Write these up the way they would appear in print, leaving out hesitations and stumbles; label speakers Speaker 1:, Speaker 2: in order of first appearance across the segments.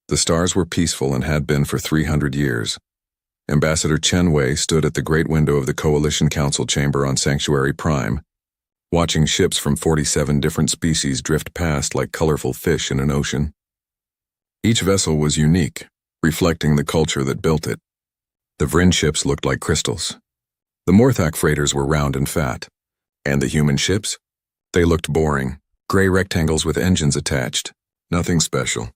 Speaker 1: The stars were peaceful and had been for 300 years. Ambassador Chen Wei stood at the great window of the Coalition Council chamber on Sanctuary Prime, watching ships from 47 different species drift past like colorful fish in an ocean. Each vessel was unique, reflecting the culture that built it. The Vrin ships looked like crystals. The Morthak freighters were round and fat. And the human ships? They looked boring, gray rectangles with engines attached. Nothing special.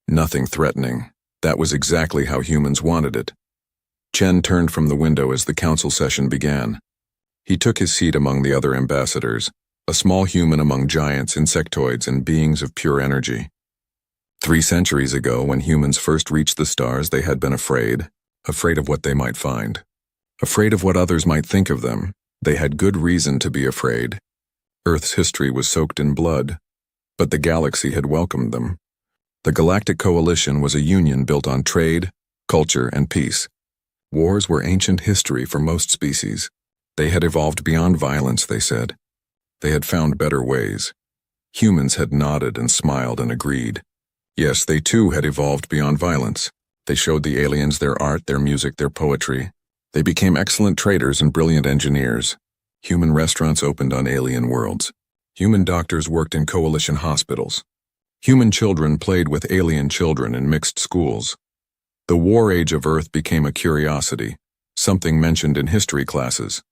Speaker 1: Nothing threatening. That was exactly how humans wanted it. Chen turned from the window as the council session began. He took his seat among the other ambassadors, a small human among giants, insectoids, and beings of pure energy. 3 centuries ago, when humans first reached the stars, they had been afraid of what they might find. Afraid of what others might think of them. They had good reason to be afraid. Earth's history was soaked in blood, but the galaxy had welcomed them. The Galactic Coalition was a union built on trade, culture, and peace. Wars were ancient history for most species. They had evolved beyond violence, they said. They had found better ways. Humans had nodded and smiled and agreed. Yes, they too had evolved beyond violence. They showed the aliens their art, their music, their poetry. They became excellent traders and brilliant engineers. Human restaurants opened on alien worlds. Human doctors worked in coalition hospitals. Human children played with alien children in mixed schools. The war age of Earth became a curiosity, something mentioned in history classes.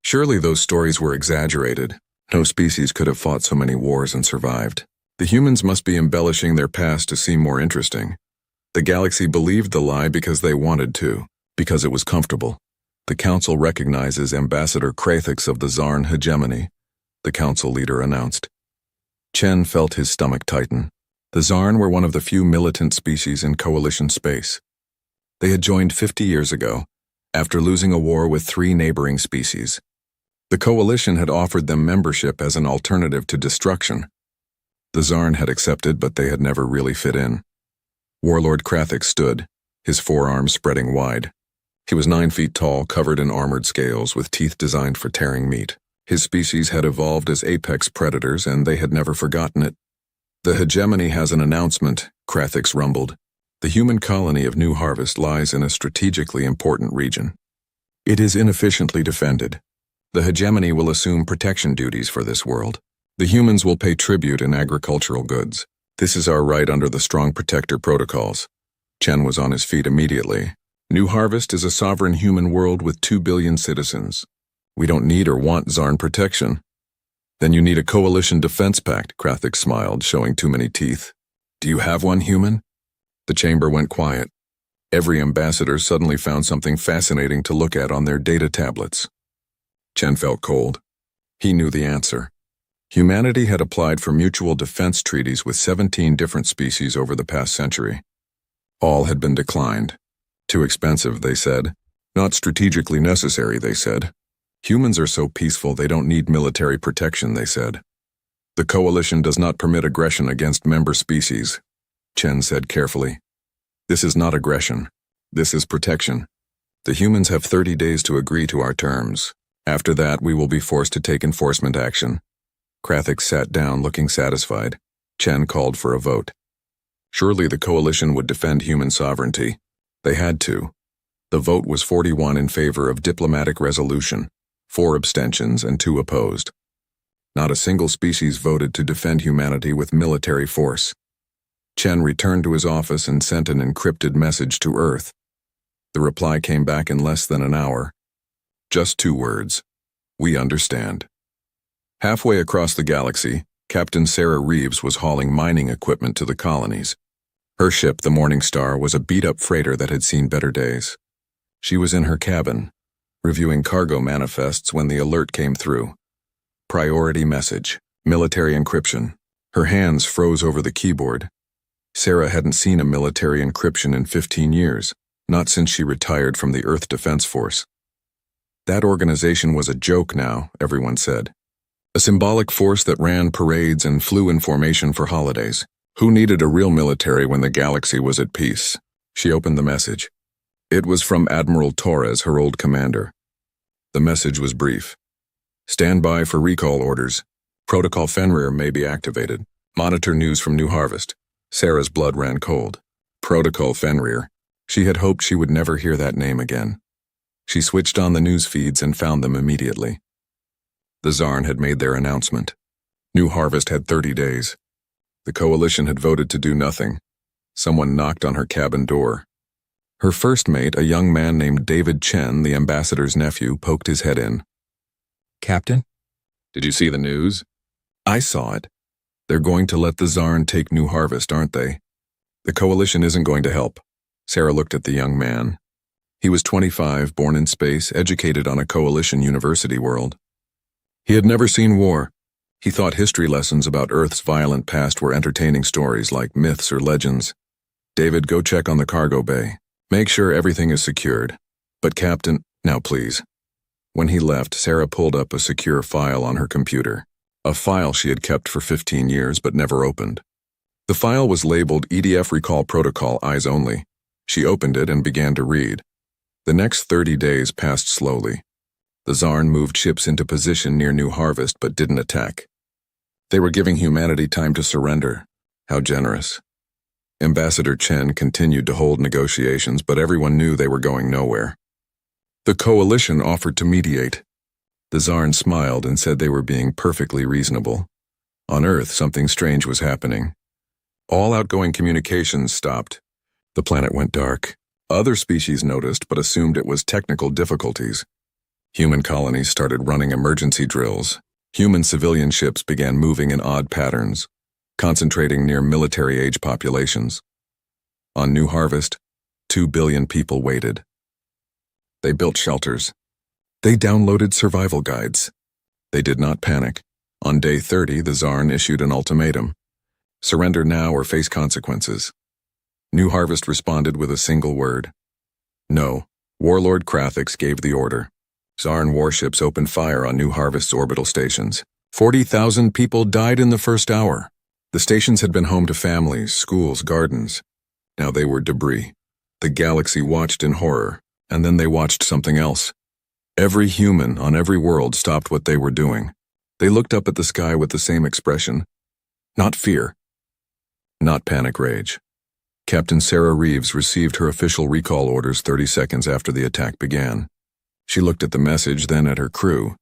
Speaker 1: Surely those stories were exaggerated. No species could have fought so many wars and survived. The humans must be embellishing their past to seem more interesting. The galaxy believed the lie because they wanted to, because it was comfortable. The council recognizes Ambassador Krathix of the Zarn hegemony, the council leader announced. Chen felt his stomach tighten. The Zarn were one of the few militant species in coalition space. They had joined 50 years ago, after losing a war with 3 neighboring species. The coalition had offered them membership as an alternative to destruction. The Zarn had accepted, but they had never really fit in. Warlord Krathix stood, his forearms spreading wide. He was 9 feet tall, covered in armored scales, with teeth designed for tearing meat. His species had evolved as apex predators, and they had never forgotten it. The hegemony has an announcement, Krathix rumbled. The human colony of New Harvest lies in a strategically important region. It is inefficiently defended. The hegemony will assume protection duties for this world. The humans will pay tribute in agricultural goods. This is our right under the Strong Protector protocols. Chen was on his feet immediately. New Harvest is a sovereign human world with 2 billion citizens. We don't need or want Zarn protection. Then you need a coalition defense pact, Krathix smiled, showing too many teeth. Do you have one, human? The chamber went quiet. Every ambassador suddenly found something fascinating to look at on their data tablets. Chen felt cold. He knew the answer. Humanity had applied for mutual defense treaties with 17 different species over the past century. All had been declined. Too expensive, they said. Not strategically necessary, they said. Humans are so peaceful they don't need military protection, they said. The coalition does not permit aggression against member species, Chen said carefully. This is not aggression. This is protection. The humans have 30 days to agree to our terms. After that, we will be forced to take enforcement action. Krathix sat down, looking satisfied. Chen called for a vote. Surely the coalition would defend human sovereignty. They had to. The vote was 41 in favor of diplomatic resolution, 4 abstentions and 2 opposed. Not a single species voted to defend humanity with military force. Chen returned to his office and sent an encrypted message to Earth. The reply came back in less than an hour. Just 2 words. We understand. Halfway across the galaxy, Captain Sarah Reeves was hauling mining equipment to the colonies. Her ship, the Morning Star, was a beat-up freighter that had seen better days. She was in her cabin, reviewing cargo manifests when the alert came through. Priority message, military encryption. Her hands froze over the keyboard. Sarah hadn't seen a military encryption in 15 years, not since she retired from the Earth Defense Force. That organization was a joke now, everyone said. A symbolic force that ran parades and flew in formation for holidays. Who needed a real military when the galaxy was at peace? She opened the message. It was from Admiral Torres, her old commander. The message was brief. Stand by for recall orders. Protocol Fenrir may be activated. Monitor news from New Harvest. Sarah's blood ran cold. Protocol Fenrir. She had hoped she would never hear that name again. She switched on the news feeds and found them immediately. The Zarn had made their announcement. New Harvest had 30 days. The coalition had voted to do nothing. Someone knocked on her cabin door. Her first mate, a young man named David Chen, the ambassador's nephew, poked his head in.
Speaker 2: Captain?
Speaker 1: Did you see the news? I saw it. They're going to let the Zarn take New Harvest, aren't they? The coalition isn't going to help. Sarah looked at the young man. He was 25, born in space, educated on a coalition university world. He had never seen war. He thought history lessons about Earth's violent past were entertaining stories like myths or legends. David, go check on the cargo bay. Make sure everything is secured. But Captain, now please. When he left, Sarah pulled up a secure file on her computer. A file she had kept for 15 years but never opened. The file was labeled EDF Recall Protocol Eyes Only. She opened it and began to read. The next 30 days passed slowly. The Zarn moved ships into position near New Harvest but didn't attack. They were giving humanity time to surrender. How generous. Ambassador Chen continued to hold negotiations, but everyone knew they were going nowhere. The coalition offered to mediate. The Zarn smiled and said they were being perfectly reasonable. On Earth, something strange was happening. All outgoing communications stopped. The planet went dark. Other species noticed but assumed it was technical difficulties. Human colonies started running emergency drills. Human civilian ships began moving in odd patterns, concentrating near military-age populations. On New Harvest, 2 billion people waited. They built shelters. They downloaded survival guides. They did not panic. On day 30, the Zarn issued an ultimatum. Surrender now or face consequences. New Harvest responded with a single word. No. Warlord Krathix gave the order. Zarn warships opened fire on New Harvest's orbital stations. 40,000 people died in the first hour. The stations had been home to families, schools, gardens. Now they were debris. The galaxy watched in horror, and then they watched something else. Every human on every world stopped what they were doing. They looked up at the sky with the same expression. Not fear. Not panic rage. Captain Sarah Reeves received her official recall orders 30 seconds after the attack began. She looked at the message, then at her crew.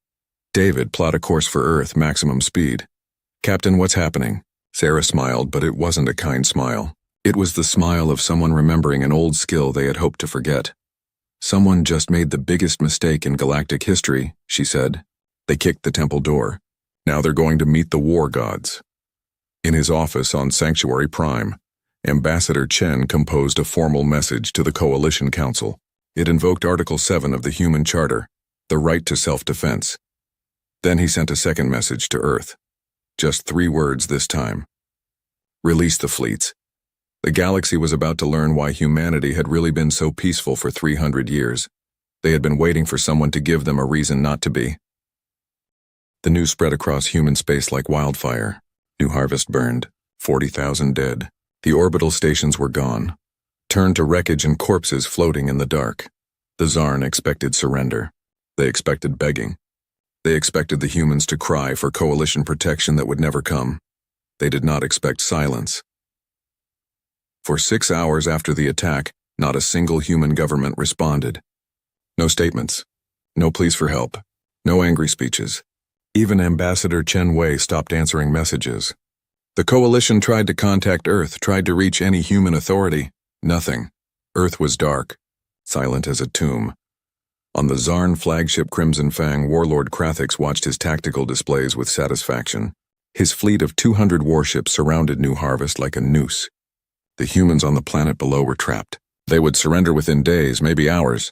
Speaker 1: David, plot a course for Earth, maximum speed. Captain, what's happening? Sarah smiled, but it wasn't a kind smile. It was the smile of someone remembering an old skill they had hoped to forget. Someone just made the biggest mistake in galactic history, she said. They kicked the temple door. Now they're going to meet the war gods. In his office on Sanctuary Prime, Ambassador Chen composed a formal message to the Coalition Council. It invoked Article 7 of the Human Charter, the right to self-defense. Then he sent a second message to Earth. Just 3 words this time. Release the fleets. The galaxy was about to learn why humanity had really been so peaceful for 300 years. They had been waiting for someone to give them a reason not to be. The news spread across human space like wildfire. New Harvest burned. 40,000 dead. The orbital stations were gone. Turned to wreckage and corpses floating in the dark. The Zarn expected surrender. They expected begging. They expected the humans to cry for coalition protection that would never come. They did not expect silence. For 6 hours after the attack, not a single human government responded. No statements. No pleas for help. No angry speeches. Even Ambassador Chen Wei stopped answering messages. The coalition tried to contact Earth, tried to reach any human authority. Nothing. Earth was dark, silent as a tomb. On the Zarn flagship Crimson Fang, Warlord Krathix watched his tactical displays with satisfaction. His fleet of 200 warships surrounded New Harvest like a noose. The humans on the planet below were trapped. They would surrender within days, maybe hours.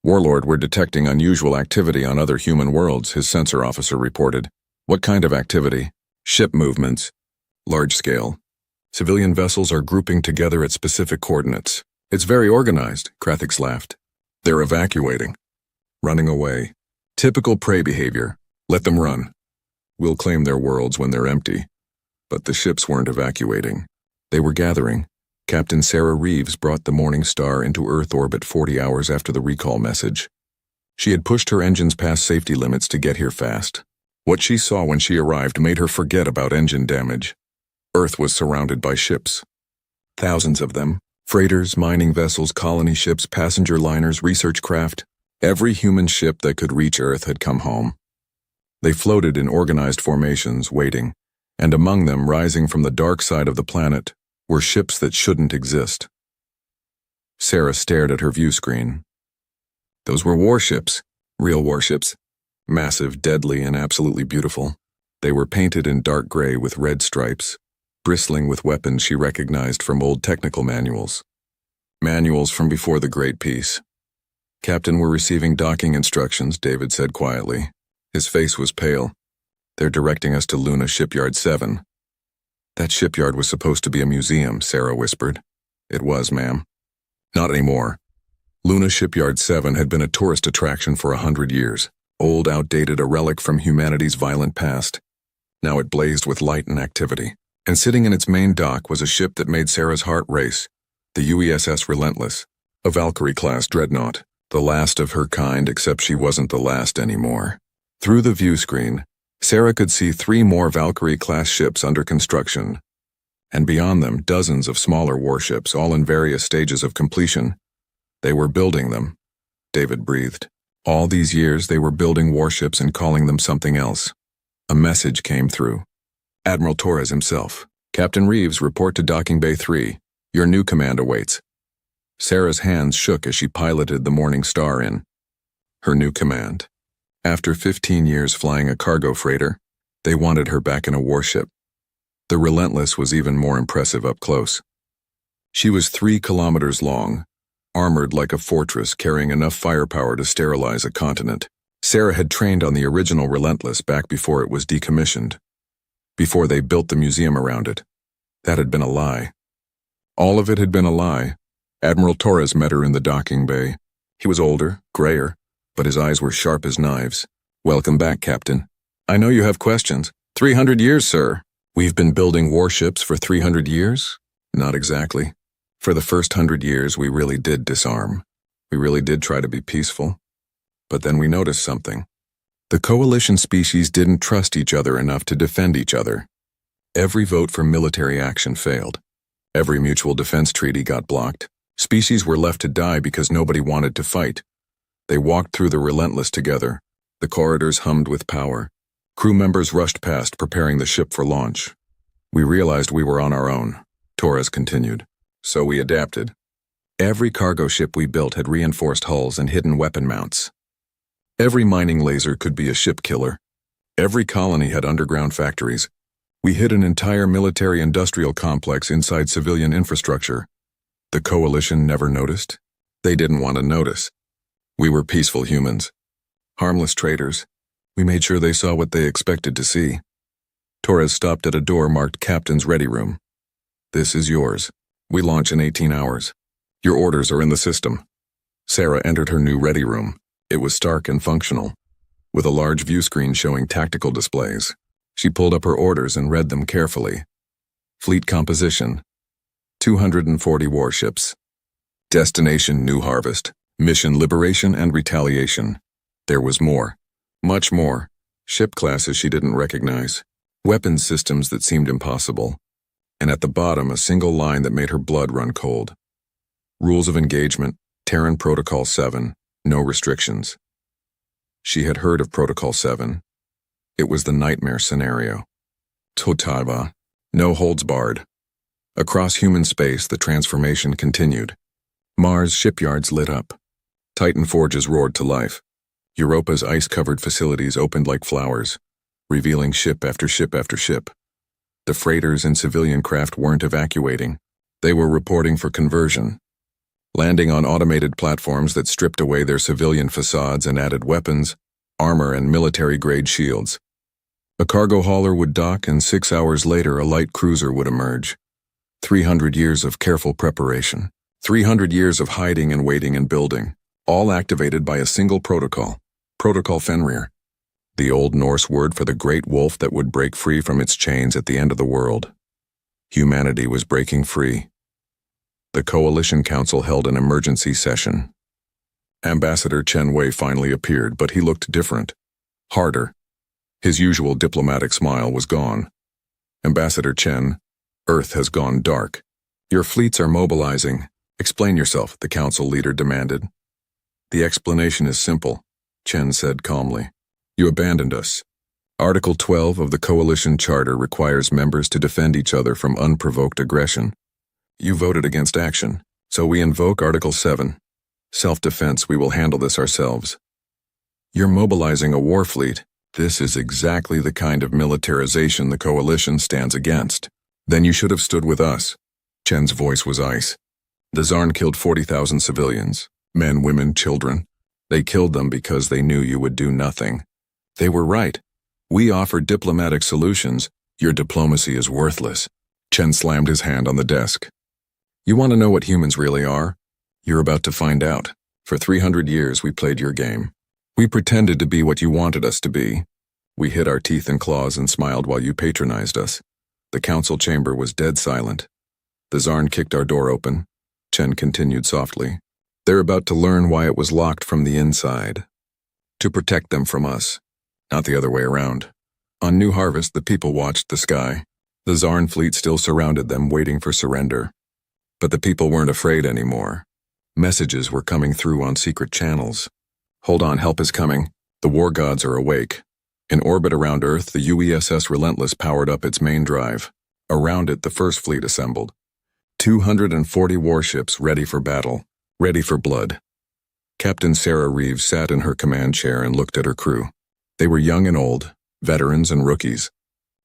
Speaker 1: Warlord were detecting unusual activity on other human worlds, his sensor officer reported. What kind of activity? Ship movements. Large scale. Civilian vessels are grouping together at specific coordinates. It's very organized, Krathix laughed. They're evacuating. Running away. Typical prey behavior. Let them run. We'll claim their worlds when they're empty. But the ships weren't evacuating. They were gathering. Captain Sarah Reeves brought the Morning Star into Earth orbit 40 hours after the recall message. She had pushed her engines past safety limits to get here fast. What she saw when she arrived made her forget about engine damage. Earth was surrounded by ships. Thousands of them, Freighters, mining vessels, colony ships, passenger liners, research craft. Every human ship that could reach Earth had come home. They floated in organized formations, waiting, and among them, rising from the dark side of the planet, were ships that shouldn't exist. Sarah stared at her view screen. Those were warships, real warships. Massive, deadly, and absolutely beautiful. They were painted in dark gray with red stripes, bristling with weapons she recognized from old technical manuals. Manuals from before the Great Peace. "Captain, we're receiving docking instructions," David said quietly. His face was pale. "They're directing us to Luna Shipyard 7. "That shipyard was supposed to be a museum," Sarah whispered. "It was, ma'am." "Not anymore." Luna Shipyard 7 had been a tourist attraction for 100 years. Old, outdated, a relic from humanity's violent past. Now it blazed with light and activity. And sitting in its main dock was a ship that made Sarah's heart race, the UESS Relentless, a Valkyrie-class dreadnought, the last of her kind, except she wasn't the last anymore. Through the view screen, Sarah could see 3 more Valkyrie-class ships under construction, and beyond them dozens of smaller warships, all in various stages of completion. They were building them. David breathed. All these years they were building warships and calling them something else. A message came through. Admiral Torres himself. "Captain Reeves, report to Docking Bay 3. Your new command awaits." Sarah's hands shook as she piloted the Morning Star in. Her new command. After 15 years flying a cargo freighter, they wanted her back in a warship. The Relentless was even more impressive up close. She was 3 kilometers long, armored like a fortress, carrying enough firepower to sterilize a continent. Sarah had trained on the original Relentless back before it was decommissioned, before they built the museum around it. That had been a lie. All of it had been a lie. Admiral Torres met her in the docking bay. He was older, grayer, but his eyes were sharp as knives. "Welcome back, Captain. I know you have questions." 300 years, sir." "We've been building warships for 300 years? Not exactly. For the first 100 years, we really did disarm. We really did try to be peaceful. But then we noticed something. The coalition species didn't trust each other enough to defend each other. Every vote for military action failed. Every mutual defense treaty got blocked. Species were left to die because nobody wanted to fight. They walked through the Relentless together. The corridors hummed with power. Crew members rushed past, preparing the ship for launch. "We realized we were on our own," Torres continued. "So we adapted. Every cargo ship we built had reinforced hulls and hidden weapon mounts. Every mining laser could be a ship killer. Every colony had underground factories. We hid an entire military-industrial complex inside civilian infrastructure. The coalition never noticed. They didn't want to notice. We were peaceful humans. Harmless traitors. We made sure they saw what they expected to see." Torres stopped at a door marked Captain's Ready Room. "This is yours. We launch in 18 hours. Your orders are in the system." Sarah entered her new Ready Room. It was stark and functional, with a large view screen showing tactical displays. She pulled up her orders and read them carefully. Fleet composition: 240 warships. Destination New Harvest. Mission Liberation and Retaliation. There was more. Much more. Ship classes she didn't recognize. Weapons systems that seemed impossible. And at the bottom, a single line that made her blood run cold. Rules of engagement, Terran Protocol 7. No restrictions. She had heard of Protocol 7. It was the nightmare scenario. Totava. No holds barred. Across human space, the transformation continued. Mars shipyards lit up. Titan forges roared to life. Europa's ice-covered facilities opened like flowers, revealing ship after ship after ship. The freighters and civilian craft weren't evacuating. They were reporting for conversion, landing on automated platforms that stripped away their civilian facades and added weapons, armor, and military-grade shields. A cargo hauler would dock, and 6 hours later a light cruiser would emerge. 300 years of careful preparation. 300 years of hiding and waiting and building, all activated by a single protocol, Protocol Fenrir, the Old Norse word for the great wolf that would break free from its chains at the end of the world. Humanity was breaking free. The Coalition Council held an emergency session. Ambassador Chen Wei finally appeared, but he looked different, harder. His usual diplomatic smile was gone. "Ambassador Chen, Earth has gone dark. Your fleets are mobilizing, Explain yourself, the council leader demanded. The explanation is simple, Chen said calmly. You abandoned us. Article 12 of the Coalition Charter requires members to defend each other from unprovoked aggression. You voted against action, so we invoke Article 7. Self-defense, we will handle this ourselves. You're mobilizing a war fleet. This is exactly the kind of militarization the Coalition stands against. Then you should have stood with us. Chen's voice was ice. The Zarn killed 40,000 civilians, men, women, children. They killed them because they knew you would do nothing. They were right. We offered diplomatic solutions. Your diplomacy is worthless. Chen slammed his hand on the desk. You want to know what humans really are? You're about to find out. For 300 years we played your game. We pretended to be what you wanted us to be. We hid our teeth and claws and smiled while you patronized us. The council chamber was dead silent. The Zarn kicked our door open. Chen continued softly. They're about to learn why it was locked from the inside. To protect them from us, not the other way around. On New Harvest, the people watched the sky. The Zarn fleet still surrounded them, waiting for surrender. But the people weren't afraid anymore. Messages were coming through on secret channels. Hold on, help is coming. The war gods are awake. In orbit around Earth, the UESS Relentless powered up its main drive. Around it, the First Fleet assembled. 240 warships ready for battle, ready for blood. Captain Sarah Reeves sat in her command chair and looked at her crew. They were young and old, veterans and rookies,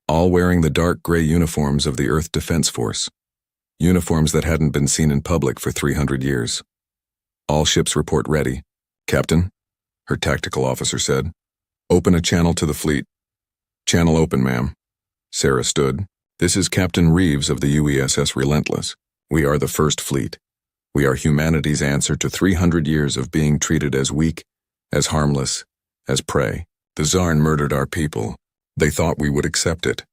Speaker 1: all wearing the dark gray uniforms of the Earth Defense Force. Uniforms that hadn't been seen in public for 300 years. All ships report ready. Captain, her tactical officer said. Open a channel to the fleet. Channel open, ma'am. Sarah stood. This is Captain Reeves of the UESS Relentless. We are the First Fleet. We are humanity's answer to 300 years of being treated as weak, as harmless, as prey. The Zarn murdered our people. They thought we would accept it.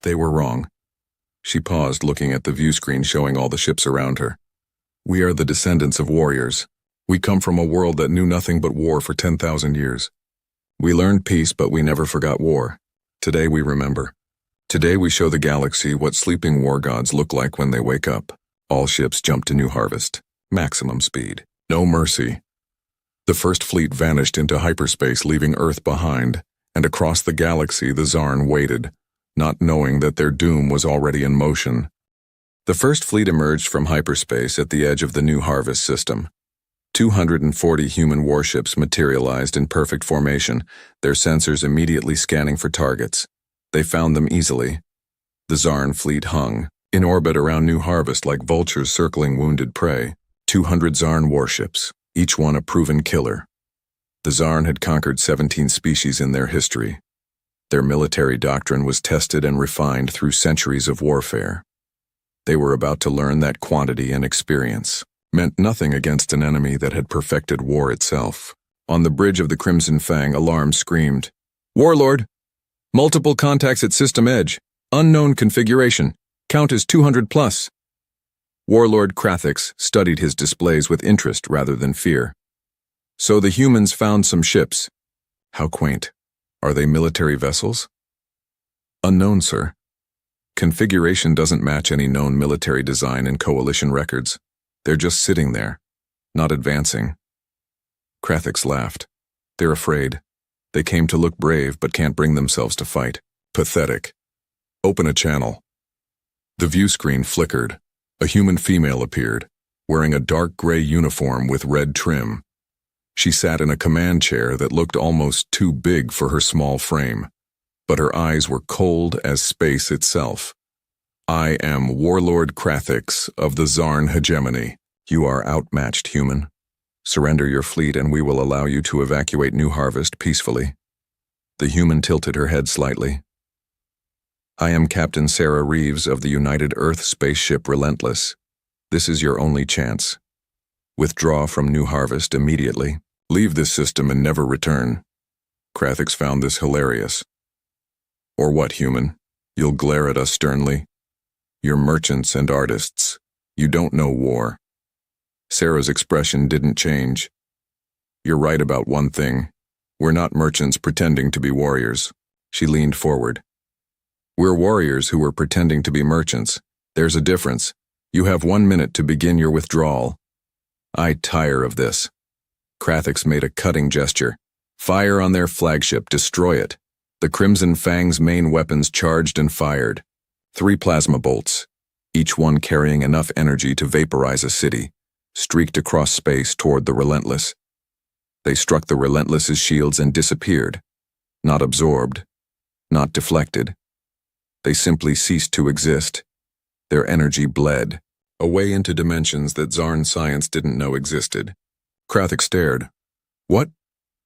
Speaker 1: They were wrong. She paused, looking at the view screen showing all the ships around her. We are the descendants of warriors. We come from a world that knew nothing but war for 10,000 years. We learned peace, but we never forgot war. Today we remember. Today we show the galaxy what sleeping war gods look like when they wake up. All ships jump to New Harvest. Maximum speed. No mercy. The First Fleet vanished into hyperspace, leaving Earth behind, and across the galaxy the Zarn waited, not knowing that their doom was already in motion. The First Fleet emerged from hyperspace at the edge of the New Harvest system. 240 human warships materialized in perfect formation, their sensors immediately scanning for targets. They found them easily. The Zarn fleet hung, in orbit around New Harvest like vultures circling wounded prey. 200 Zarn warships, each one a proven killer. The Zarn had conquered 17 species in their history. Their military doctrine was tested and refined through centuries of warfare. They were about to learn that quantity and experience meant nothing against an enemy that had perfected war itself. On the bridge of the Crimson Fang, alarm screamed, "Warlord! Multiple contacts at system edge. Unknown configuration. Count is 200 plus." Warlord Krathix studied his displays with interest rather than fear. So the humans found some ships. How quaint. Are they military vessels? Unknown, sir. Configuration doesn't match any known military design in Coalition records. They're just sitting there, not advancing. Krathix laughed. They're afraid. They came to look brave but can't bring themselves to fight. Pathetic. Open a channel. The view screen flickered. A human female appeared, wearing a dark gray uniform with red trim. She sat in a command chair that looked almost too big for her small frame, but her eyes were cold as space itself. I am Warlord Krathix of the Zarn hegemony. You are outmatched, human. Surrender your fleet and we will allow you to evacuate New Harvest peacefully. The human tilted her head slightly. I am Captain Sarah Reeves of the United Earth spaceship Relentless. This is your only chance. Withdraw from New Harvest immediately. Leave this system and never return. Krathix found this hilarious. Or what, human? You'll glare at us sternly? You're merchants and artists. You don't know war. Sarah's expression didn't change. You're right about one thing. We're not merchants pretending to be warriors. She leaned forward. We're warriors who were pretending to be merchants. There's a difference. You have 1 minute to begin your withdrawal. I tire of this. Krathix made a cutting gesture. Fire on their flagship, destroy it. The Crimson Fang's main weapons charged and fired. 3 plasma bolts, each one carrying enough energy to vaporize a city, streaked across space toward the Relentless. They struck the Relentless's shields and disappeared. Not absorbed, not deflected. They simply ceased to exist. Their energy bled, away into dimensions that Zarn science didn't know existed. Krathix stared. What?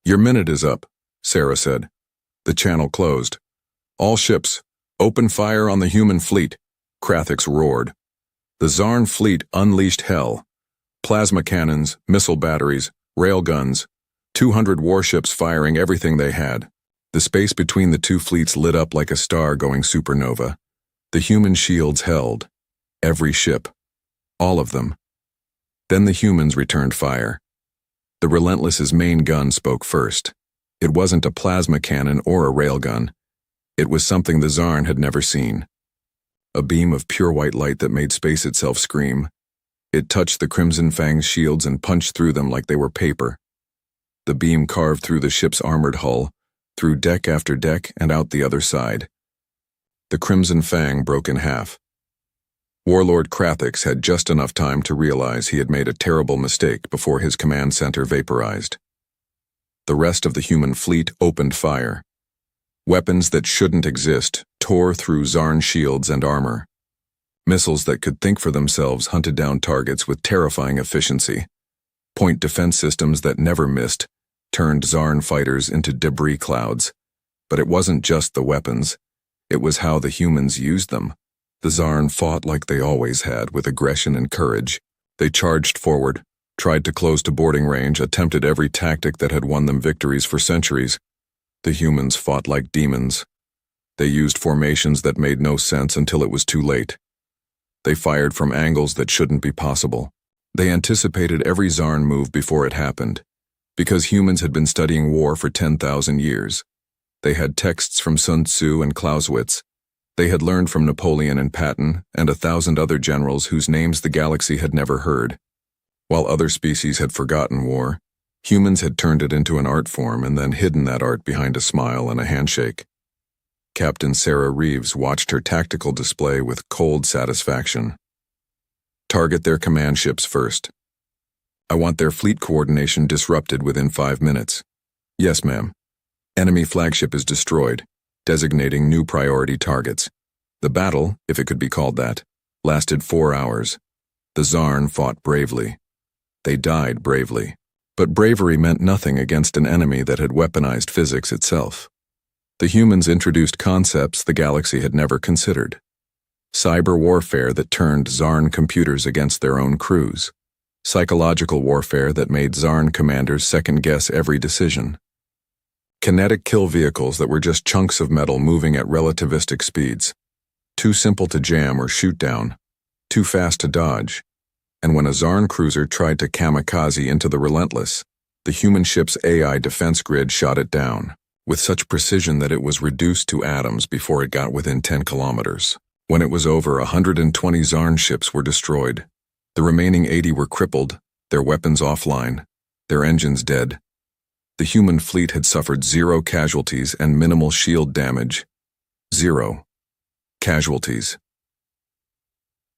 Speaker 1: Your minute is up, Sarah said. The channel closed. All ships, open fire on the human fleet, Krathix roared. The Zarn fleet unleashed hell. Plasma cannons, missile batteries, railguns, 200 warships firing everything they had. The space between the two fleets lit up like a star going supernova. The human shields held. Every ship. All of them. Then the humans returned fire. The Relentless's main gun spoke first. It wasn't a plasma cannon or a railgun. It was something the Zarn had never seen. A beam of pure white light that made space itself scream. It touched the Crimson Fang's shields and punched through them like they were paper. The beam carved through the ship's armored hull, through deck after deck and out the other side. The Crimson Fang broke in half. Warlord Krathix had just enough time to realize he had made a terrible mistake before his command center vaporized. The rest of the human fleet opened fire. Weapons that shouldn't exist tore through Zarn shields and armor. Missiles that could think for themselves hunted down targets with terrifying efficiency. Point defense systems that never missed turned Zarn fighters into debris clouds. But it wasn't just the weapons. It was how the humans used them. The Zarn fought like they always had, with aggression and courage. They charged forward, tried to close to boarding range, attempted every tactic that had won them victories for centuries. The humans fought like demons. They used formations that made no sense until it was too late. They fired from angles that shouldn't be possible. They anticipated every Zarn move before it happened, because humans had been studying war for 10,000 years. They had texts from Sun Tzu and Clausewitz. They had learned from Napoleon and Patton and 1,000 other generals whose names the galaxy had never heard. While other species had forgotten war, humans had turned it into an art form and then hidden that art behind a smile and a handshake. Captain Sarah Reeves watched her tactical display with cold satisfaction. Target their command ships first. I want their fleet coordination disrupted within 5 minutes. Yes, ma'am. Enemy flagship is destroyed, designating new priority targets. The battle, if it could be called that, lasted 4 hours. The Zarn fought bravely. They died bravely. But bravery meant nothing against an enemy that had weaponized physics itself. The humans introduced concepts the galaxy had never considered. Cyber warfare that turned Zarn computers against their own crews. Psychological warfare that made Zarn commanders second-guess every decision. Kinetic kill vehicles that were just chunks of metal moving at relativistic speeds. Too simple to jam or shoot down. Too fast to dodge. And when a Zarn cruiser tried to kamikaze into the Relentless, the human ship's AI defense grid shot it down, with such precision that it was reduced to atoms before it got within 10 kilometers. When it was over, 120 Zarn ships were destroyed. The remaining 80 were crippled, their weapons offline, their engines dead. The human fleet had suffered 0 casualties and minimal shield damage. 0 casualties.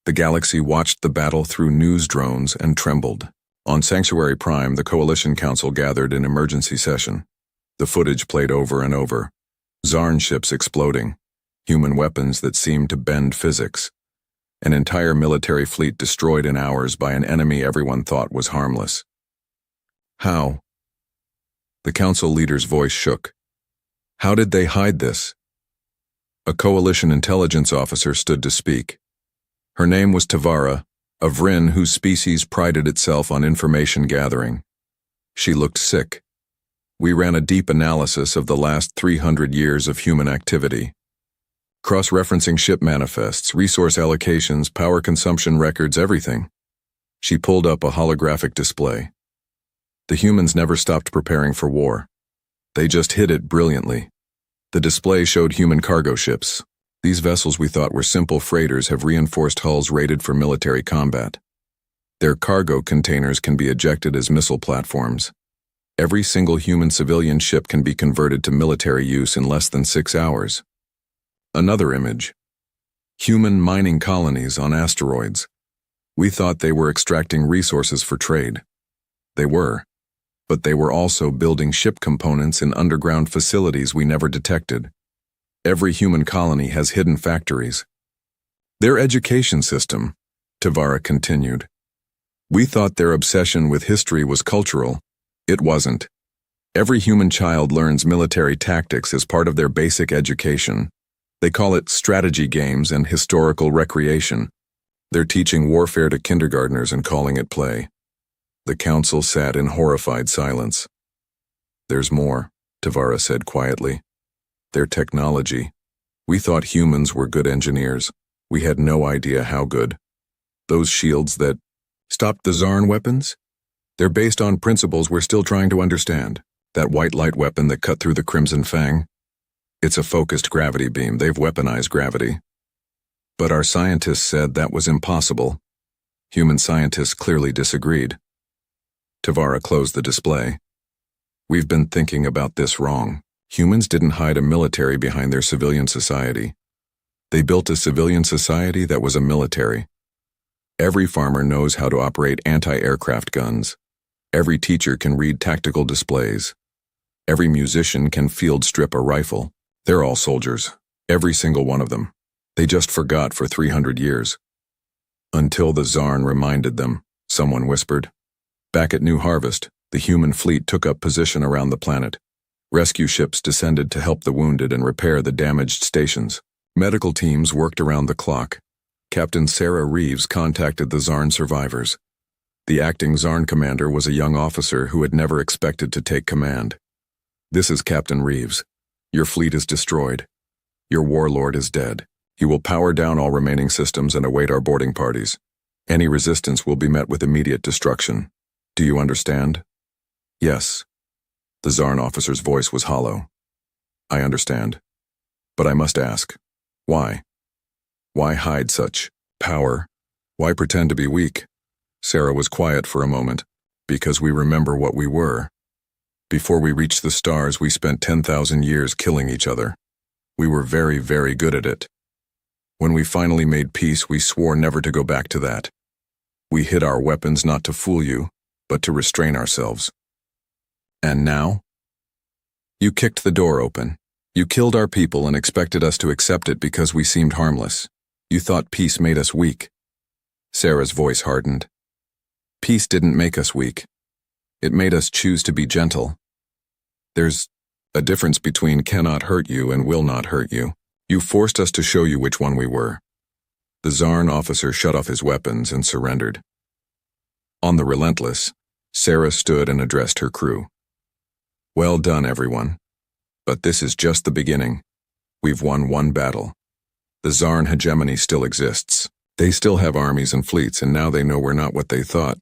Speaker 1: The galaxy watched the battle through news drones and trembled. On Sanctuary Prime, the Coalition Council gathered in emergency session. The footage played over and over. Zarn ships exploding. Human weapons that seemed to bend physics. An entire military fleet destroyed in hours by an enemy everyone thought was harmless. How? The council leader's voice shook. How did they hide this? A coalition intelligence officer stood to speak. Her name was Tavara, a Vryn whose species prided itself on information gathering. She looked sick. We ran a deep analysis of the last 300 years of human activity. Cross-referencing ship manifests, resource allocations, power consumption records, everything. She pulled up a holographic display. The humans never stopped preparing for war. They just hid it brilliantly. The display showed human cargo ships. These vessels we thought were simple freighters have reinforced hulls rated for military combat. Their cargo containers can be ejected as missile platforms. Every single human civilian ship can be converted to military use in less than 6 hours. Another image. Human mining colonies on asteroids. We thought they were extracting resources for trade. They were. But they were also building ship components in underground facilities we never detected. Every human colony has hidden factories. Their education system, Tavara continued. We thought their obsession with history was cultural. It wasn't. Every human child learns military tactics as part of their basic education. They call it strategy games and historical recreation. They're teaching warfare to kindergartners and calling it play. The council sat in horrified silence. There's more, Tavara said quietly. Their technology. We thought humans were good engineers. We had no idea how good. Those shields that stopped the Zarn weapons? They're based on principles we're still trying to understand. That white light weapon that cut through the Crimson Fang? It's a focused gravity beam. They've weaponized gravity. But our scientists said that was impossible. Human scientists clearly disagreed. Tavara closed the display. We've been thinking about this wrong. Humans didn't hide a military behind their civilian society. They built a civilian society that was a military. Every farmer knows how to operate anti-aircraft guns. Every teacher can read tactical displays. Every musician can field strip a rifle. They're all soldiers, every single one of them. They just forgot for 300 years. Until the Zarn reminded them, someone whispered. Back at New Harvest, the human fleet took up position around the planet. Rescue ships descended to help the wounded and repair the damaged stations. Medical teams worked around the clock. Captain Sarah Reeves contacted the Zarn survivors. The acting Zarn commander was a young officer who had never expected to take command. This is Captain Reeves. Your fleet is destroyed. Your warlord is dead. He will power down all remaining systems and await our boarding parties. Any resistance will be met with immediate destruction. Do you understand? Yes. The Zarn officer's voice was hollow. I understand. But I must ask, why? Why hide such power? Why pretend to be weak? Sarah was quiet for a moment. Because we remember what we were. Before we reached the stars, we spent 10,000 years killing each other. We were very, very good at it. When we finally made peace, we swore never to go back to that. We hid our weapons not to fool you, but to restrain ourselves. And now? You kicked the door open. You killed our people and expected us to accept it because we seemed harmless. You thought peace made us weak. Sarah's voice hardened. Peace didn't make us weak. It made us choose to be gentle. There's a difference between cannot hurt you and will not hurt you. You forced us to show you which one we were. The Zarn officer shut off his weapons and surrendered. On the Relentless, Sarah stood and addressed her crew. Well done, everyone. But this is just the beginning. We've won one battle. The Zarn hegemony still exists. They still have armies and fleets, and now they know we're not what they thought.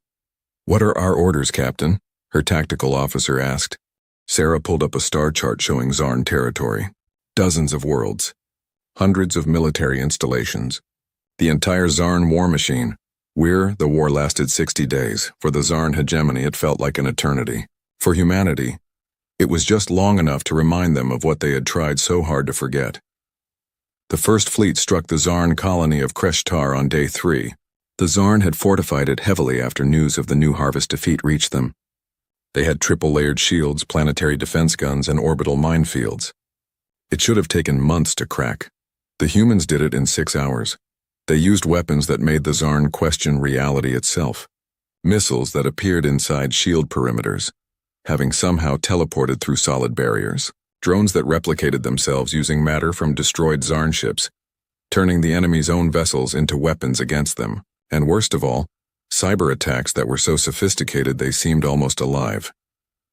Speaker 1: What are our orders, Captain? Her tactical officer asked. Sarah pulled up a star chart showing Zarn territory. Dozens of worlds. Hundreds of military installations. The entire Zarn war machine. The war lasted 60 days. For the Zarn hegemony, it felt like an eternity. For humanity, it was just long enough to remind them of what they had tried so hard to forget. The first fleet struck the Zarn colony of Kreshtar on day 3. The Zarn had fortified it heavily after news of the New Harvest defeat reached them. They had triple-layered shields, planetary defense guns, and orbital minefields. It should have taken months to crack. The humans did it in 6 hours. They used weapons that made the Zarn question reality itself. Missiles that appeared inside shield perimeters, having somehow teleported through solid barriers. Drones that replicated themselves using matter from destroyed Zarn ships, turning the enemy's own vessels into weapons against them. And worst of all, cyber attacks that were so sophisticated they seemed almost alive.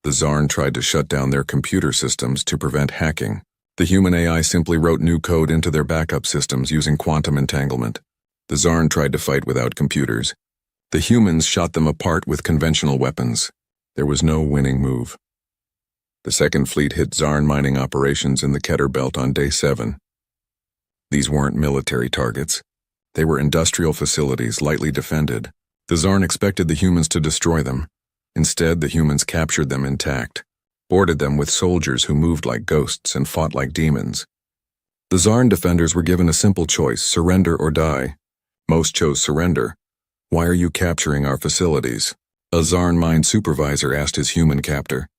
Speaker 1: The Zarn tried to shut down their computer systems to prevent hacking. The human AI simply wrote new code into their backup systems using quantum entanglement. The Zarn tried to fight without computers. The humans shot them apart with conventional weapons. There was no winning move. The second fleet hit Zarn mining operations in the Keter Belt on day 7. These weren't military targets. They were industrial facilities lightly defended. The Zarn expected the humans to destroy them. Instead, the humans captured them intact, boarded them with soldiers who moved like ghosts and fought like demons. The Zarn defenders were given a simple choice: surrender or die. Most chose surrender. Why are you capturing our facilities? A Zarn mine supervisor asked his human captor.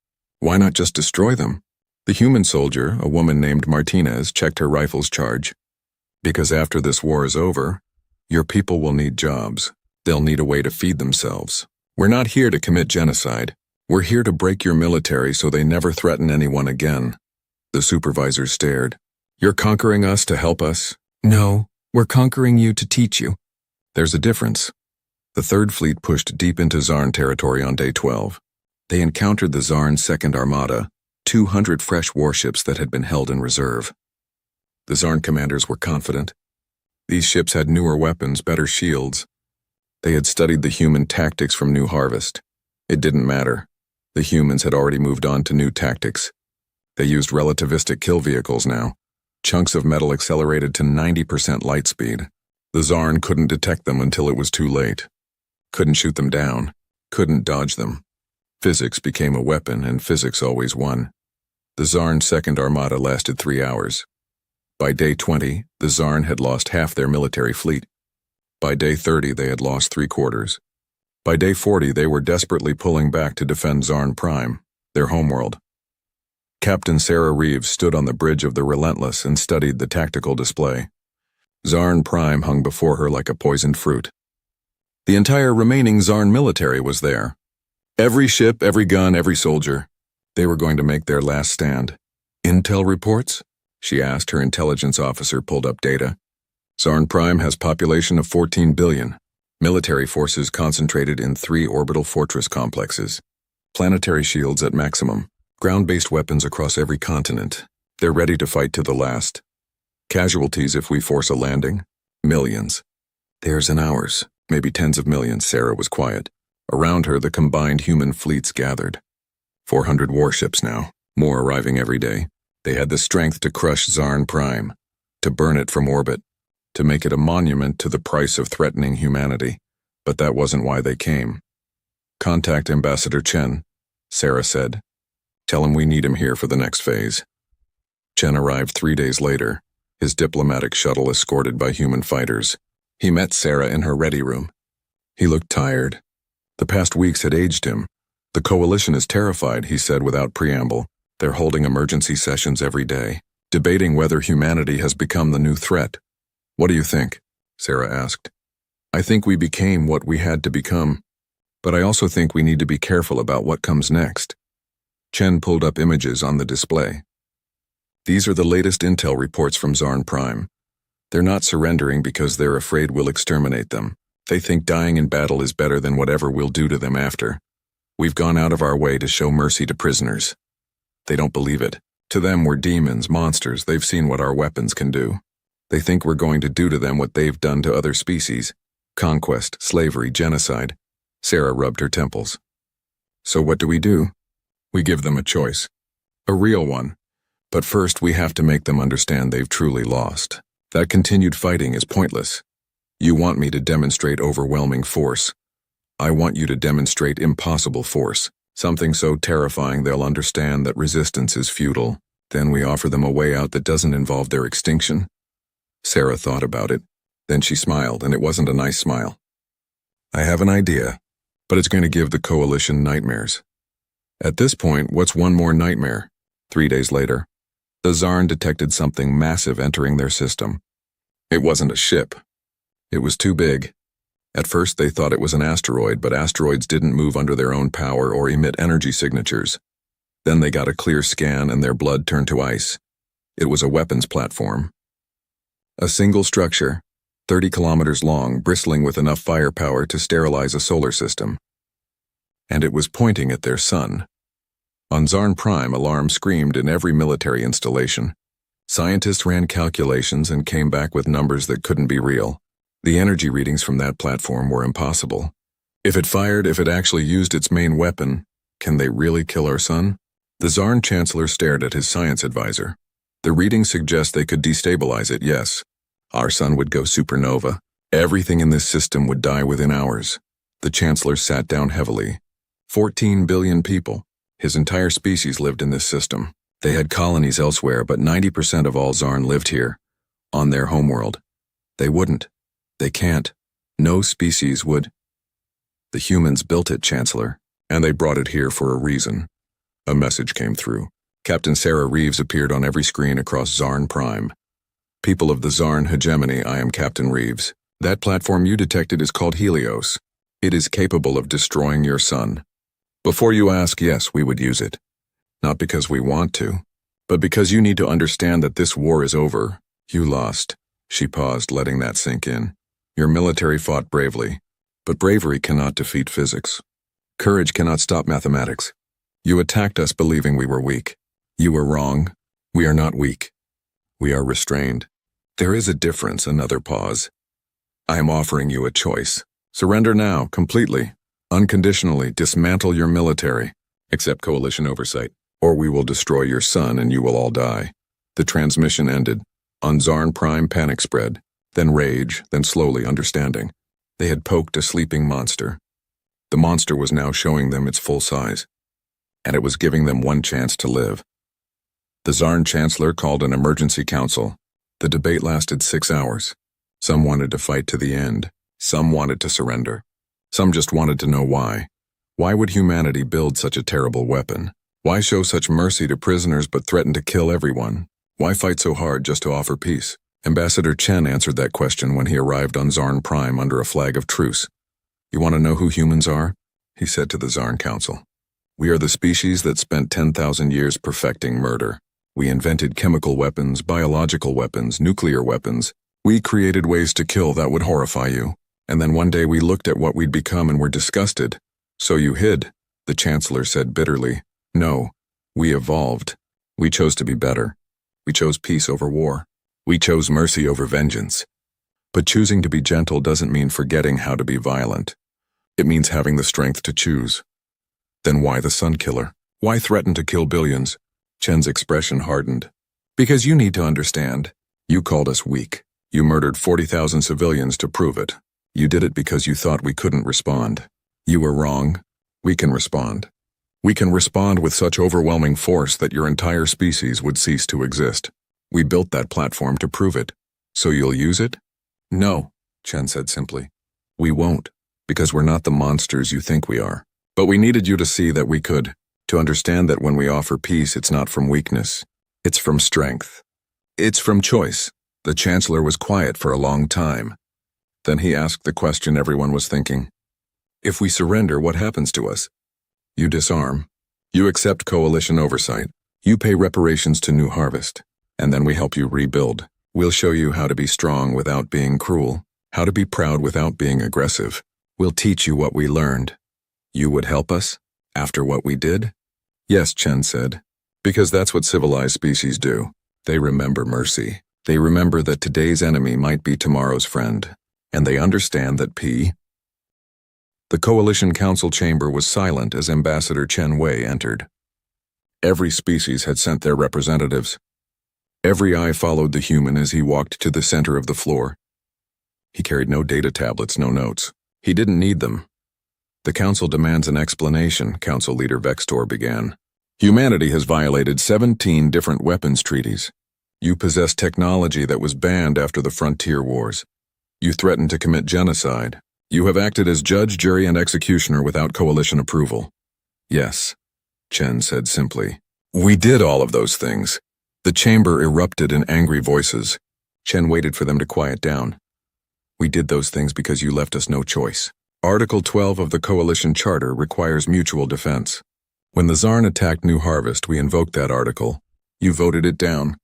Speaker 1: Why not just destroy them? The human soldier, a woman named Martinez, checked her rifle's charge. Because after this war is over, your people will need jobs. They'll need a way to feed themselves. We're not here to commit genocide. We're here to break your military so they never threaten anyone again. The supervisor stared. You're conquering us to help us? No, we're conquering you to teach you. There's a difference. The Third Fleet pushed deep into Zarn territory on day 12. They encountered the Zarn's Second Armada, 200 fresh warships that had been held in reserve. The Zarn commanders were confident. These ships had newer weapons, better shields. They had studied the human tactics from New Harvest. It didn't matter. The humans had already moved on to new tactics. They used relativistic kill vehicles now. Chunks of metal accelerated to 90% light speed. The Zarn couldn't detect them until it was too late. Couldn't shoot them down. Couldn't dodge them. Physics became a weapon, and physics always won. The Zarn's Second Armada lasted 3 hours. By day 20, the Zarn had lost half their military fleet. By day 30, they had lost 3/4. By day 40, they were desperately pulling back to defend Zarn Prime, their homeworld. Captain Sarah Reeves stood on the bridge of the Relentless and studied the tactical display. Zarn Prime hung before her like a poisoned fruit. The entire remaining Zarn military was there. Every ship, every gun, every soldier. They were going to make their last stand. Intel reports? She asked. Her intelligence officer pulled up data. Zarn Prime has population of 14 billion. Military forces concentrated in 3 orbital fortress complexes. Planetary shields at maximum. Ground-based weapons across every continent. They're ready to fight to the last. Casualties if we force a landing? Millions. Theirs and ours. Maybe tens of millions. Sarah was quiet. Around her, the combined human fleets gathered. 400 warships now, more arriving every day. They had the strength to crush Zarn Prime, to burn it from orbit, to make it a monument to the price of threatening humanity. But that wasn't why they came. Contact Ambassador Chen, Sarah said. Tell him we need him here for the next phase. Chen arrived 3 days later, his diplomatic shuttle escorted by human fighters. He met Sarah in her ready room. He looked tired. The past weeks had aged him. The coalition is terrified, he said without preamble. They're holding emergency sessions every day, debating whether humanity has become the new threat. What do you think? Sarah asked. I think we became what we had to become, but I also think we need to be careful about what comes next. Chen pulled up images on the display. These are the latest intel reports from Zarn Prime. They're not surrendering because they're afraid we'll exterminate them. They think dying in battle is better than whatever we'll do to them after. We've gone out of our way to show mercy to prisoners. They don't believe it. To them, we're demons, monsters. They've seen what our weapons can do. They think we're going to do to them what they've done to other species. Conquest, slavery, genocide. Sarah rubbed her temples. So what do? We give them a choice. A real one. But first we have to make them understand they've truly lost. That continued fighting is pointless. You want me to demonstrate overwhelming force. I want you to demonstrate impossible force. Something so terrifying they'll understand that resistance is futile. Then we offer them a way out that doesn't involve their extinction. Sarah thought about it. Then she smiled, and it wasn't a nice smile. I have an idea, but it's going to give the coalition nightmares. At this point, what's one more nightmare? 3 days later, the Zarn detected something massive entering their system. It wasn't a ship. It was too big. At first they thought it was an asteroid, but asteroids didn't move under their own power or emit energy signatures. Then they got a clear scan and their blood turned to ice. It was a weapons platform. A single structure, 30 kilometers long, bristling with enough firepower to sterilize a solar system. And it was pointing at their sun. On Zarn Prime, alarms screamed in every military installation. Scientists ran calculations and came back with numbers that couldn't be real. The energy readings from that platform were impossible. If it fired, if it actually used its main weapon, can they really kill our sun? The Zarn Chancellor stared at his science advisor. The readings suggest they could destabilize it, yes, Our sun would go supernova. Everything in this system would die within hours. The Chancellor sat down heavily. 14 billion people. His entire species lived in this system. They had colonies elsewhere, but 90% of all Zarn lived here, on their homeworld. They wouldn't. They can't. No species would. The humans built it, Chancellor, and they brought it here for a reason. A message came through. Captain Sarah Reeves appeared on every screen across Zarn Prime. People of the Zarn hegemony, I am Captain Reeves. That platform you detected is called Helios. It is capable of destroying your sun. Before you ask, yes, we would use it. Not because we want to, but because you need to understand that this war is over. You lost. She paused, letting that sink in. Your military fought bravely, but bravery cannot defeat physics. Courage cannot stop mathematics. You attacked us believing we were weak. You were wrong. We are not weak. We are restrained. There is a difference. Another pause. I am offering you a choice. Surrender now, completely, unconditionally, dismantle your military, accept coalition oversight, or we will destroy your sun and you will all die. The transmission ended. On Zarn Prime, panic spread, then rage, then slowly understanding. They had poked a sleeping monster. The monster was now showing them its full size, and it was giving them one chance to live. The Zarn Chancellor called an emergency council. The debate lasted 6 hours. Some wanted to fight to the end. Some wanted to surrender. Some just wanted to know why. Why would humanity build such a terrible weapon? Why show such mercy to prisoners but threaten to kill everyone? Why fight so hard just to offer peace? Ambassador Chen answered that question when he arrived on Zarn Prime under a flag of truce. You want to know who humans are? He said to the Zarn Council. We are the species that spent 10,000 years perfecting murder. We invented chemical weapons, biological weapons, nuclear weapons. We created ways to kill that would horrify you. And then one day we looked at what we'd become and were disgusted. So you hid, the Chancellor said bitterly. No, we evolved. We chose to be better. We chose peace over war. We chose mercy over vengeance. But choosing to be gentle doesn't mean forgetting how to be violent. It means having the strength to choose. Then why the Sun Killer? Why threaten to kill billions? Chen's expression hardened. Because you need to understand. You called us weak. You murdered 40,000 civilians to prove it. You did it because you thought we couldn't respond. You were wrong. We can respond. We can respond with such overwhelming force that your entire species would cease to exist. We built that platform to prove it. So you'll use it? No, Chen said simply. We won't, because we're not the monsters you think we are. But we needed you to see that we could, to understand that when we offer peace, it's not from weakness. It's from strength. It's from choice. The Chancellor was quiet for a long time. Then he asked the question everyone was thinking. If we surrender, what happens to us? You disarm. You accept coalition oversight. You pay reparations to New Harvest. And then we help you rebuild. We'll show you how to be strong without being cruel, how to be proud without being aggressive. We'll teach you what we learned. You would help us? After what we did? Yes, Chen said. Because that's what civilized species do. They remember mercy. They remember that today's enemy might be tomorrow's friend. And they understand that The Coalition Council chamber was silent as Ambassador Chen Wei entered. Every species had sent their representatives. Every eye followed the human as he walked to the center of the floor. He carried no data tablets, no notes. He didn't need them. The Council demands an explanation, Council Leader Vextor began. Humanity has violated 17 different weapons treaties. You possess technology that was banned after the Frontier Wars. You threatened to commit genocide. You have acted as judge, jury, and executioner without coalition approval. Yes, Chen said simply. We did all of those things. The chamber erupted in angry voices. Chen waited for them to quiet down. We did those things because you left us no choice. Article 12 of the Coalition Charter requires mutual defense. When the Zarn attacked New Harvest, we invoked that article. You voted it down.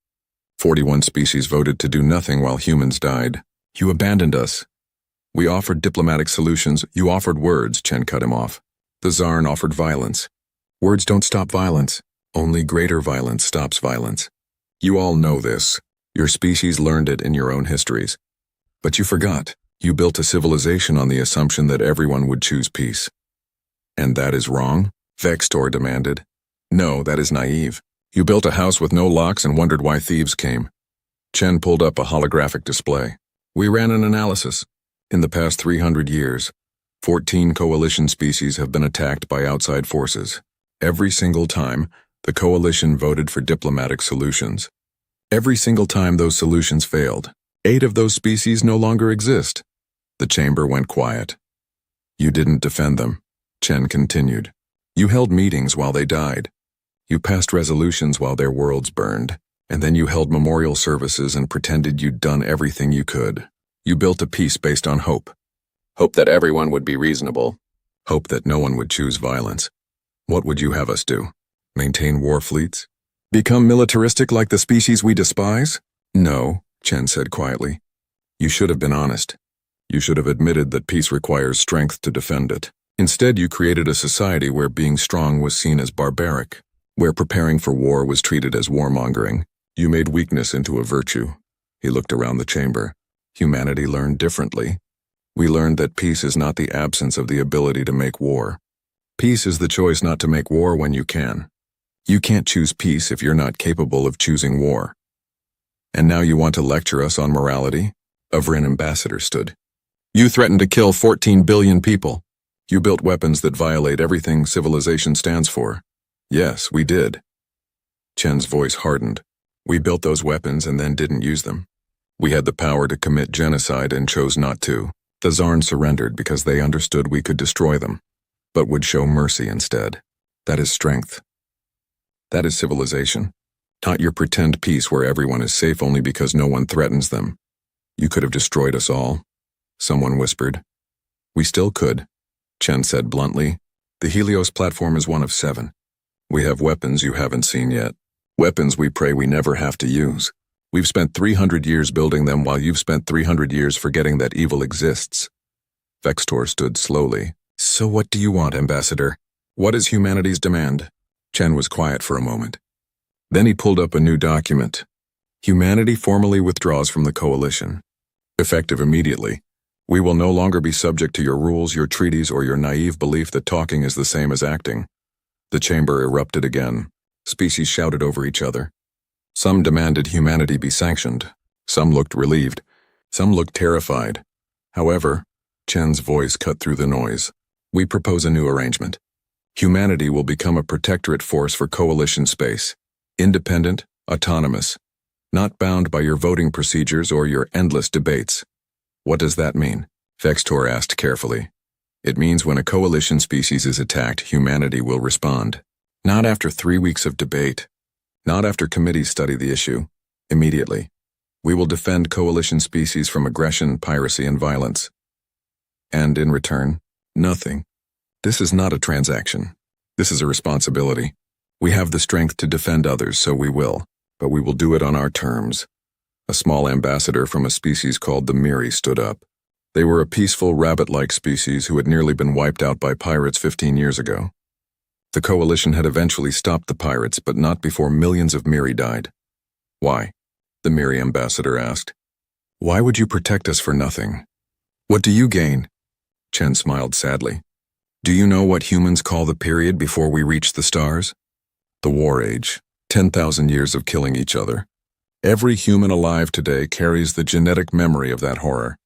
Speaker 1: 41 species voted to do nothing while humans died. You abandoned us. We offered diplomatic solutions. You offered words, Chen cut him off. The Zarn offered violence. Words don't stop violence. Only greater violence stops violence. You all know this. Your species learned it in your own histories. But you forgot. You built a civilization on the assumption that everyone would choose peace. And that is wrong? Vextor demanded. No, that is naive. You built a house with no locks and wondered why thieves came. Chen pulled up a holographic display. We ran an analysis. In the past 300 years, 14 coalition species have been attacked by outside forces. Every single time, the coalition voted for diplomatic solutions. Every single time those solutions failed, 8 of those species no longer exist. The chamber went quiet. You didn't defend them, Chen continued. You held meetings while they died. You passed resolutions while their worlds burned, and then you held memorial services and pretended you'd done everything you could. You built a peace based on hope. Hope that everyone would be reasonable. Hope that no one would choose violence. What would you have us do? Maintain war fleets? Become militaristic like the species we despise? No, Chen said quietly. You should have been honest. You should have admitted that peace requires strength to defend it. Instead, you created a society where being strong was seen as barbaric, where preparing for war was treated as warmongering. You made weakness into a virtue. He looked around the chamber. Humanity learned differently. We learned that peace is not the absence of the ability to make war. Peace is the choice not to make war when you can. You can't choose peace if you're not capable of choosing war. And now you want to lecture us on morality? A Vrin ambassador stood. You threatened to kill 14 billion people. You built weapons that violate everything civilization stands for. Yes, we did. Chen's voice hardened. We built those weapons and then didn't use them. We had the power to commit genocide and chose not to. The Zarn surrendered because they understood we could destroy them, but would show mercy instead. That is strength. That is civilization. Not your pretend peace where everyone is safe only because no one threatens them. You could have destroyed us all, someone whispered. We still could, Chen said bluntly. The Helios platform is one of 7. We have weapons you haven't seen yet. Weapons we pray we never have to use. We've spent 300 years building them while you've spent 300 years forgetting that evil exists. Vextor stood slowly. So what do you want, Ambassador? What is humanity's demand? Chen was quiet for a moment. Then he pulled up a new document. Humanity formally withdraws from the coalition. Effective immediately. We will no longer be subject to your rules, your treaties, or your naive belief that talking is the same as acting. The chamber erupted again. Species shouted over each other. Some demanded humanity be sanctioned. Some looked relieved. Some looked terrified. However, Chen's voice cut through the noise. We propose a new arrangement. Humanity will become a protectorate force for coalition space. Independent, autonomous. Not bound by your voting procedures or your endless debates. What does that mean? Vextor asked carefully. It means when a coalition species is attacked, humanity will respond. Not after 3 weeks of debate. Not after committees study the issue. Immediately. We will defend coalition species from aggression, piracy, and violence. And in return, nothing. This is not a transaction. This is a responsibility. We have the strength to defend others, so we will. But we will do it on our terms. A small ambassador from a species called the Miri stood up. They were a peaceful, rabbit-like species who had nearly been wiped out by pirates 15 years ago. The coalition had eventually stopped the pirates, but not before millions of Miri died. Why? The Miri ambassador asked. Why would you protect us for nothing? What do you gain? Chen smiled sadly. Do you know what humans call the period before we reach the stars? The War Age. 10,000 years of killing each other. Every human alive today carries the genetic memory of that horror.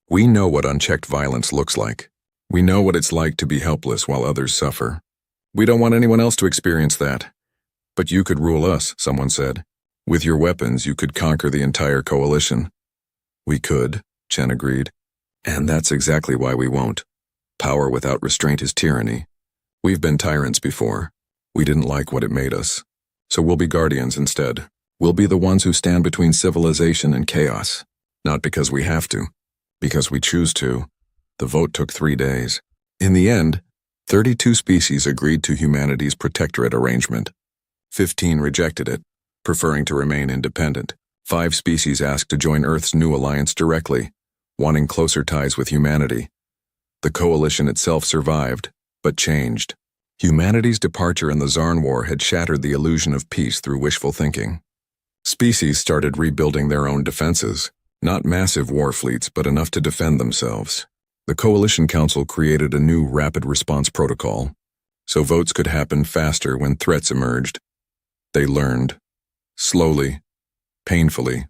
Speaker 1: We know what unchecked violence looks like. We know what it's like to be helpless while others suffer. We don't want anyone else to experience that. But you could rule us, someone said. With your weapons, you could conquer the entire coalition. We could, Chen agreed. And that's exactly why we won't. Power without restraint is tyranny. We've been tyrants before. We didn't like what it made us. So we'll be guardians instead. We'll be the ones who stand between civilization and chaos. Not because we have to. Because we choose to. The vote took 3 days. In the end, 32 species agreed to humanity's protectorate arrangement. 15 rejected it, preferring to remain independent. 5 species asked to join Earth's new alliance directly, wanting closer ties with humanity. The coalition itself survived, but changed. Humanity's departure in the Zarn War had shattered the illusion of peace through wishful thinking. Species started rebuilding their own defenses, not massive war fleets, but enough to defend themselves. The Coalition Council created a new rapid response protocol, so votes could happen faster when threats emerged. They learned, slowly, painfully,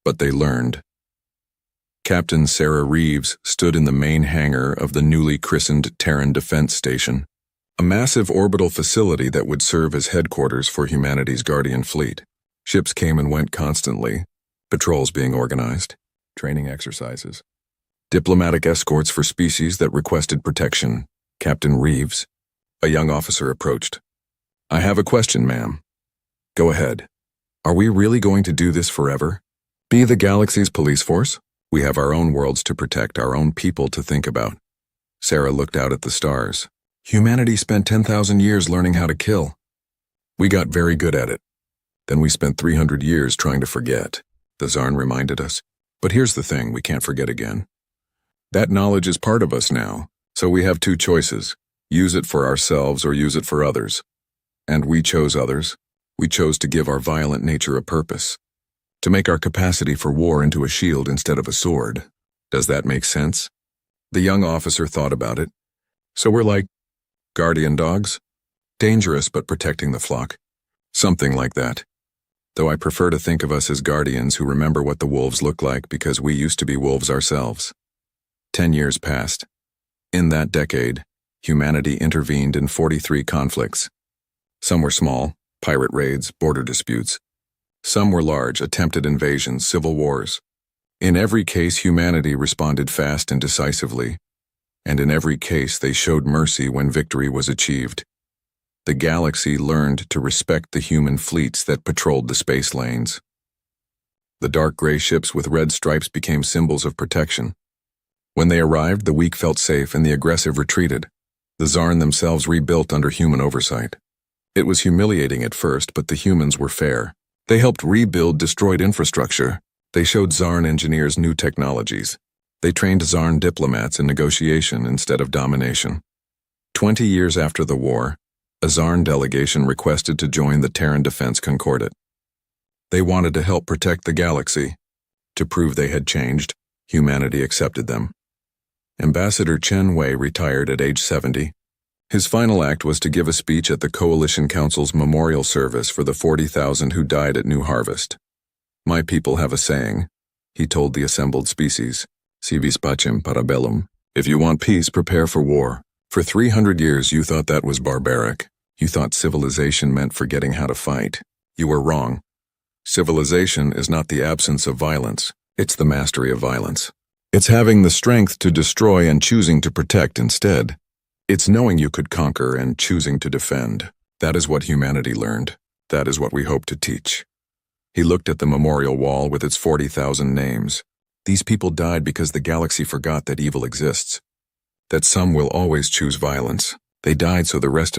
Speaker 1: But they learned. Captain Sarah Reeves stood in the main hangar of the newly christened Terran Defense Station, a massive orbital facility that would serve as headquarters for humanity's Guardian fleet. Ships came and went constantly, patrols being organized, training exercises, diplomatic escorts for species that requested protection. Captain Reeves, a young officer, approached. "I have a question, ma'am." "Go ahead. Are we really going to do this forever? Be the galaxy's police force? We have our own worlds to protect, our own people to think about." Sarah looked out at the stars. "Humanity spent 10,000 years learning how to kill. We got very good at it. Then we spent 300 years trying to forget," the Zarn reminded us. "But here's the thing, we can't forget again. That knowledge is part of us now, so we have two choices. Use it for ourselves or use it for others. And we chose others. We chose to give our violent nature a purpose, to make our capacity for war into a shield instead of a sword. Does that make sense?" The young officer thought about it. "So we're like guardian dogs? Dangerous but protecting the flock. Something like that. Though I prefer to think of us as guardians who remember what the wolves look like because we used to be wolves ourselves." 10 years passed. In that decade, humanity intervened in 43 conflicts. Some were small, pirate raids, border disputes. Some were large, attempted invasions, civil wars. In every case, humanity responded fast and decisively, and in every case they showed mercy when victory was achieved. The galaxy learned to respect the human fleets that patrolled the space lanes. The dark gray ships with red stripes became symbols of protection. When they arrived, the weak felt safe and the aggressive retreated. The Zarn themselves rebuilt under human oversight. It was humiliating at first, but the humans were fair. They helped rebuild destroyed infrastructure. They showed Zarn engineers new technologies. They trained Zarn diplomats in negotiation instead of domination. 20 years after the war, a Zarn delegation requested to join the Terran Defense Concordat. They wanted to help protect the galaxy. To prove they had changed, humanity accepted them. Ambassador Chen Wei retired at age 70. His final act was to give a speech at the Coalition Council's memorial service for the 40,000 who died at New Harvest. "My people have a saying," he told the assembled species, "Si vis pacem para bellum. If you want peace, prepare for war. For 300 years you thought that was barbaric. You thought civilization meant forgetting how to fight. You were wrong. Civilization is not the absence of violence, it's the mastery of violence. It's having the strength to destroy and choosing to protect instead. It's knowing you could conquer and choosing to defend. That is what humanity learned. That is what we hope to teach." He looked at the memorial wall with its 40,000 names. These people died because the galaxy forgot that evil exists, that some will always choose violence. They died so the rest of